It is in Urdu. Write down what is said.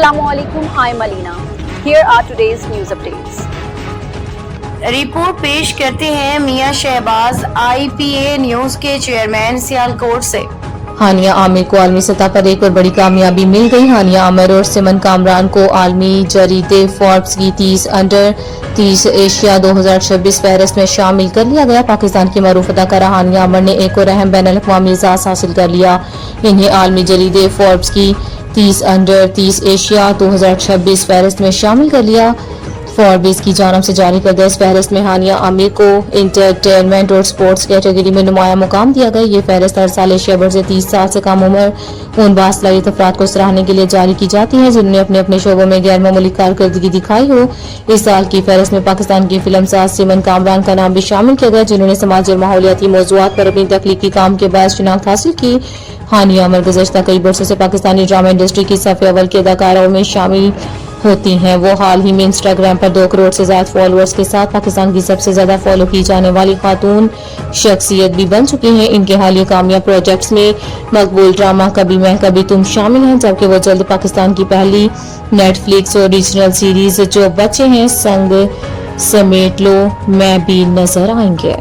Assalamualaikum, I'm Alina. Here are today's news updates. Report پیش کرتے ہیں میاں شہباز IPA نیوز کے چیئرمین سیالکوٹ سے۔ ہانیہ عامر کو عالمی سطح پر ایک اور بڑی کامیابی مل گئی۔ ہانیہ عامر اور سمن کامران کو عالمی جریدے فوربس کی 30 انڈر 30 ایشیا 2026 فہرست میں شامل کر لیا گیا۔ پاکستان کی معروف اداکارہ ہانیہ عامر نے ایک اور اہم بین الاقوامی اعزاز حاصل کر لیا۔ انہیں عالمی جریدے فوربس کی 30 انڈر 30 ایشیا 2026 فہرست میں شامل کر لیا۔ فوربس کی جانب سے جاری کردہ اس فہرست میں ہانیہ عامر کو انٹرٹینمنٹ اور سپورٹس کیٹیگری میں نمایاں مقام دیا گیا۔ یہ فہرست ہر سال ایشیا بھر سے 30 سال سے کم عمر ان باصلاحیت افراد کو سراہنے کے لیے جاری کی جاتی ہے جنہوں نے اپنے اپنے شعبوں میں غیر معمولی کارکردگی دکھائی ہو۔ اس سال کی فہرست میں پاکستان کی فلم ساز سمن کامران کا نام بھی شامل کیا گیا جنہوں نے سماجی اور ماحولیاتی موضوعات پر اپنی تخلیقی کام کے باعث شناخت حاصل کی۔ ہانیہ عامر گزشتہ کئی برسوں سے پاکستانی ڈرامہ انڈسٹری کی صف اول کے اداکاروں میں شامل ہوتی ہیں۔ وہ حال ہی میں انسٹاگرام پر 2 کروڑ سے زائد فالوورز کے ساتھ پاکستان کی سب سے زیادہ فالو کی جانے والی خاتون شخصیت بھی بن چکی ہیں۔ ان کے حالیہ کامیاب پروجیکٹس میں مقبول ڈرامہ کبھی میں کبھی تم شامل ہیں، جبکہ وہ جلد پاکستان کی پہلی نیٹ فلکس اوریجنل سیریز جو بچے ہیں سنگ سمیٹ لو میں بھی نظر آئیں گے۔